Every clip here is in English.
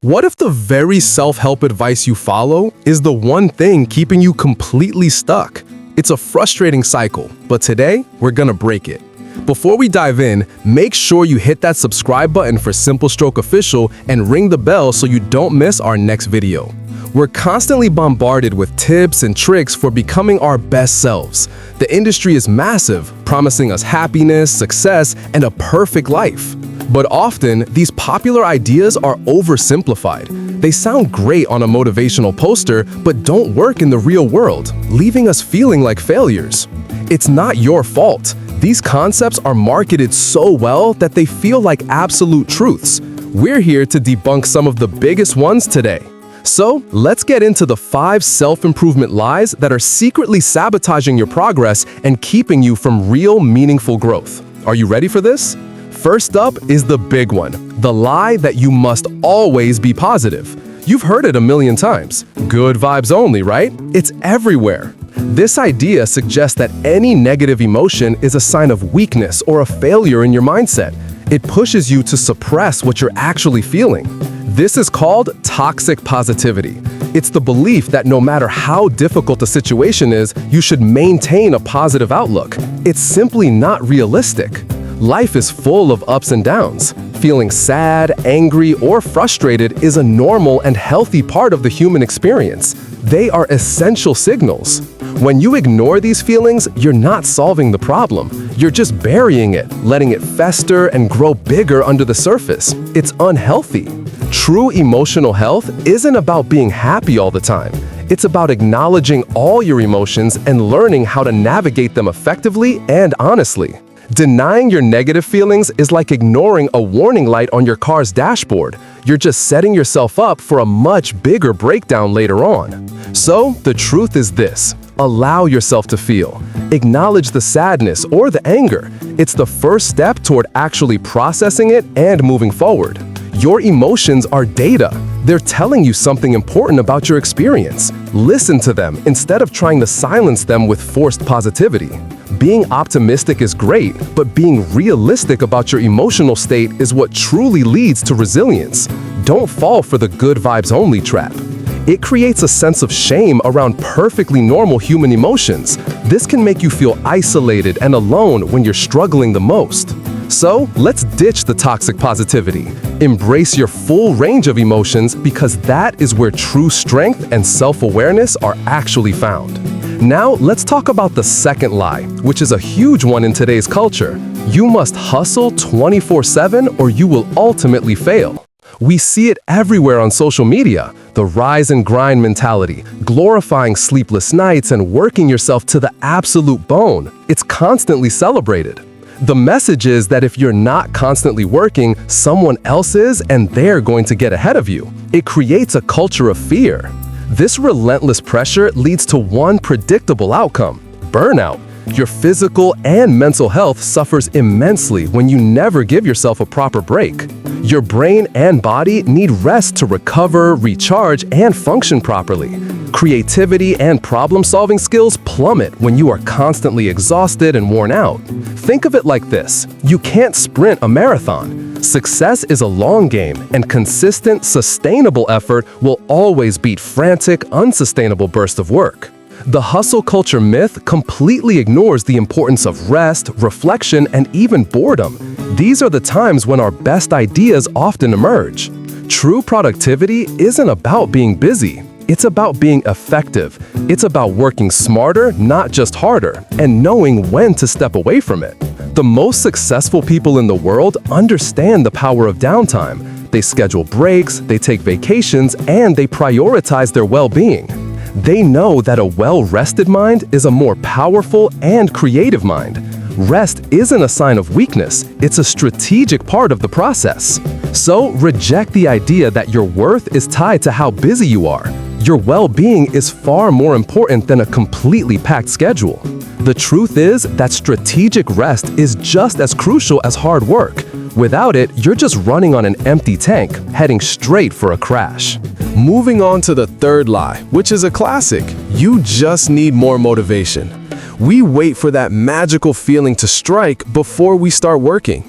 What if the very self-help advice you follow is the one thing keeping you completely stuck? It's a frustrating cycle, but today we're gonna break it. Before we dive in, make sure you hit that subscribe button for Simple Stroke Official and ring the bell so you don't miss our next video. We're constantly bombarded with tips and tricks for becoming our best selves. The industry is massive, promising us happiness, success, and a perfect life. But often, these popular ideas are oversimplified. They sound great on a motivational poster, but don't work in the real world, leaving us feeling like failures. It's not your fault. These concepts are marketed so well that they feel like absolute truths. We're here to debunk some of the biggest ones today. So, let's get into the 5 self-improvement lies that are secretly sabotaging your progress and keeping you from real, meaningful growth. Are you ready for this? First up is the big one, the lie that you must always be positive. You've heard it a million times. Good vibes only, right? It's everywhere. This idea suggests that any negative emotion is a sign of weakness or a failure in your mindset. It pushes you to suppress what you're actually feeling. This is called toxic positivity. It's the belief that no matter how difficult a situation is, you should maintain a positive outlook. It's simply not realistic. Life is full of ups and downs. Feeling sad, angry, or frustrated is a normal and healthy part of the human experience. They are essential signals. When you ignore these feelings, you're not solving the problem. You're just burying it, letting it fester and grow bigger under the surface. It's unhealthy. True emotional health isn't about being happy all the time. It's about acknowledging all your emotions and learning how to navigate them effectively and honestly. Denying your negative feelings is like ignoring a warning light on your car's dashboard. You're just setting yourself up for a much bigger breakdown later on. So, the truth is this: allow yourself to feel. Acknowledge the sadness or the anger. It's the first step toward actually processing it and moving forward. Your emotions are data. They're telling you something important about your experience. Listen to them instead of trying to silence them with forced positivity. Being optimistic is great, but being realistic about your emotional state is what truly leads to resilience. Don't fall for the good vibes only trap. It creates a sense of shame around perfectly normal human emotions. This can make you feel isolated and alone when you're struggling the most. So, let's ditch the toxic positivity. Embrace your full range of emotions because that is where true strength and self-awareness are actually found. Now, let's talk about the second lie, which is a huge one in today's culture. You must hustle 24/7 or you will ultimately fail. We see it everywhere on social media, the rise and grind mentality, glorifying sleepless nights and working yourself to the absolute bone. It's constantly celebrated. The message is that if you're not constantly working, someone else is and they're going to get ahead of you. It creates a culture of fear. This relentless pressure leads to one predictable outcome: burnout. Your physical and mental health suffers immensely when you never give yourself a proper break. Your brain and body need rest to recover, recharge, and function properly. Creativity and problem-solving skills plummet when you are constantly exhausted and worn out. Think of it like this: you can't sprint a marathon. Success is a long game, and consistent, sustainable effort will always beat frantic, unsustainable bursts of work. The hustle culture myth completely ignores the importance of rest, reflection, and even boredom. These are the times when our best ideas often emerge. True productivity isn't about being busy. It's about being effective. It's about working smarter, not just harder, and knowing when to step away from it. The most successful people in the world understand the power of downtime. They schedule breaks, they take vacations, and they prioritize their well-being. They know that a well-rested mind is a more powerful and creative mind. Rest isn't a sign of weakness, it's a strategic part of the process. So reject the idea that your worth is tied to how busy you are. Your well-being is far more important than a completely packed schedule. The truth is that strategic rest is just as crucial as hard work. Without it, you're just running on an empty tank, heading straight for a crash. Moving on to the third lie, which is a classic: you just need more motivation. We wait for that magical feeling to strike before we start working.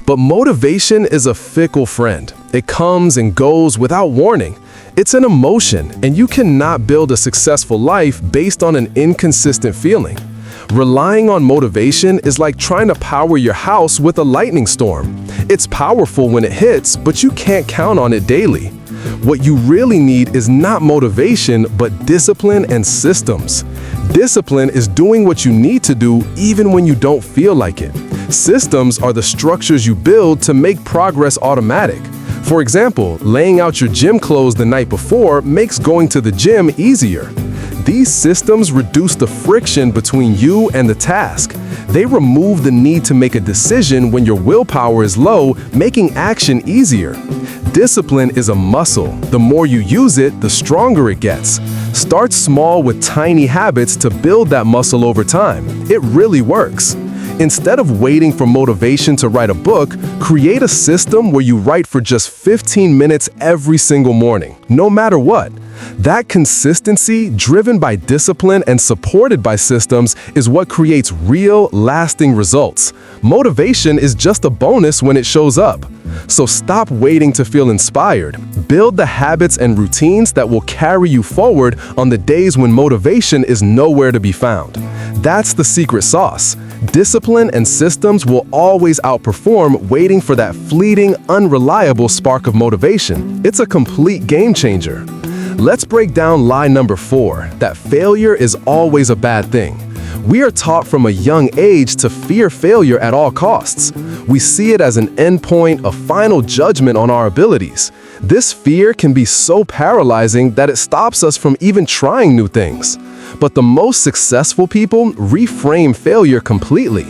But motivation is a fickle friend. It comes and goes without warning. It's an emotion, and you cannot build a successful life based on an inconsistent feeling. Relying on motivation is like trying to power your house with a lightning storm. It's powerful when it hits, but you can't count on it daily. What you really need is not motivation, but discipline and systems. Discipline is doing what you need to do even when you don't feel like it. Systems are the structures you build to make progress automatic. For example, laying out your gym clothes the night before makes going to the gym easier. These systems reduce the friction between you and the task. They remove the need to make a decision when your willpower is low, making action easier. Discipline is a muscle. The more you use it, the stronger it gets. Start small with tiny habits to build that muscle over time. It really works. Instead of waiting for motivation to write a book, create a system where you write for just 15 minutes every single morning, no matter what. That consistency, driven by discipline and supported by systems, is what creates real, lasting results. Motivation is just a bonus when it shows up. So stop waiting to feel inspired. Build the habits and routines that will carry you forward on the days when motivation is nowhere to be found. That's the secret sauce. Discipline and systems will always outperform waiting for that fleeting, unreliable spark of motivation. It's a complete game changer. Let's break down lie number 4, that failure is always a bad thing. We are taught from a young age to fear failure at all costs. We see it as an endpoint, a final judgment on our abilities. This fear can be so paralyzing that it stops us from even trying new things. But the most successful people reframe failure completely.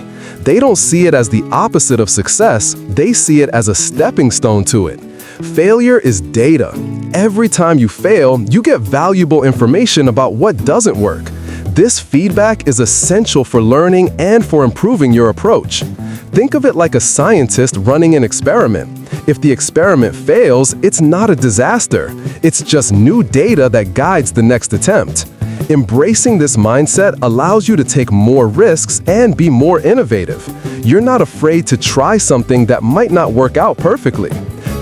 They don't see it as the opposite of success, they see it as a stepping stone to it. Failure is data. Every time you fail, you get valuable information about what doesn't work. This feedback is essential for learning and for improving your approach. Think of it like a scientist running an experiment. If the experiment fails, it's not a disaster. It's just new data that guides the next attempt. Embracing this mindset allows you to take more risks and be more innovative. You're not afraid to try something that might not work out perfectly.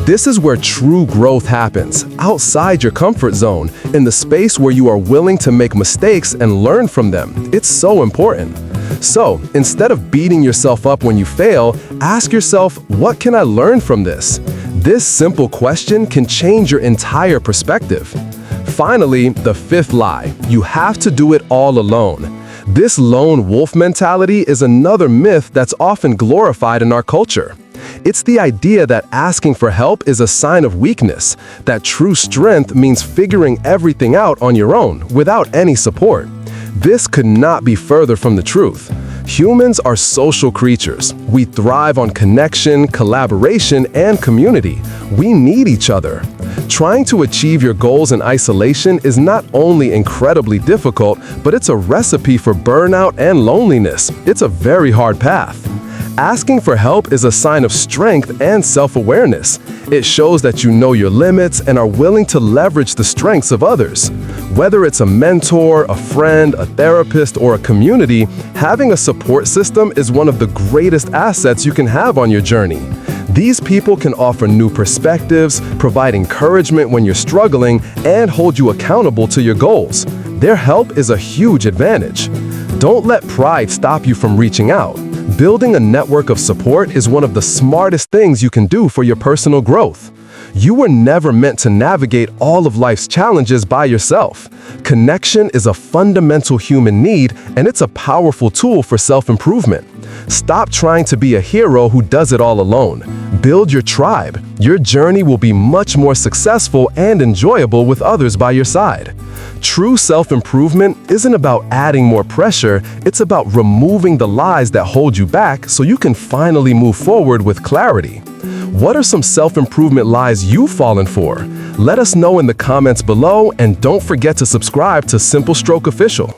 This is where true growth happens, outside your comfort zone, in the space where you are willing to make mistakes and learn from them. It's so important. So, instead of beating yourself up when you fail, ask yourself, what can I learn from this? This simple question can change your entire perspective. Finally, the 5th lie, you have to do it all alone. This lone wolf mentality is another myth that's often glorified in our culture. It's the idea that asking for help is a sign of weakness, that true strength means figuring everything out on your own, without any support. This could not be further from the truth. Humans are social creatures. We thrive on connection, collaboration, and community. We need each other. Trying to achieve your goals in isolation is not only incredibly difficult, but it's a recipe for burnout and loneliness. It's a very hard path. Asking for help is a sign of strength and self-awareness. It shows that you know your limits and are willing to leverage the strengths of others. Whether it's a mentor, a friend, a therapist, or a community, having a support system is one of the greatest assets you can have on your journey. These people can offer new perspectives, provide encouragement when you're struggling, and hold you accountable to your goals. Their help is a huge advantage. Don't let pride stop you from reaching out. Building a network of support is one of the smartest things you can do for your personal growth. You were never meant to navigate all of life's challenges by yourself. Connection is a fundamental human need, and it's a powerful tool for self-improvement. Stop trying to be a hero who does it all alone. Build your tribe. Your journey will be much more successful and enjoyable with others by your side. True self-improvement isn't about adding more pressure, it's about removing the lies that hold you back so you can finally move forward with clarity. What are some self-improvement lies you've fallen for? Let us know in the comments below, and don't forget to subscribe to Simple Stroke Official.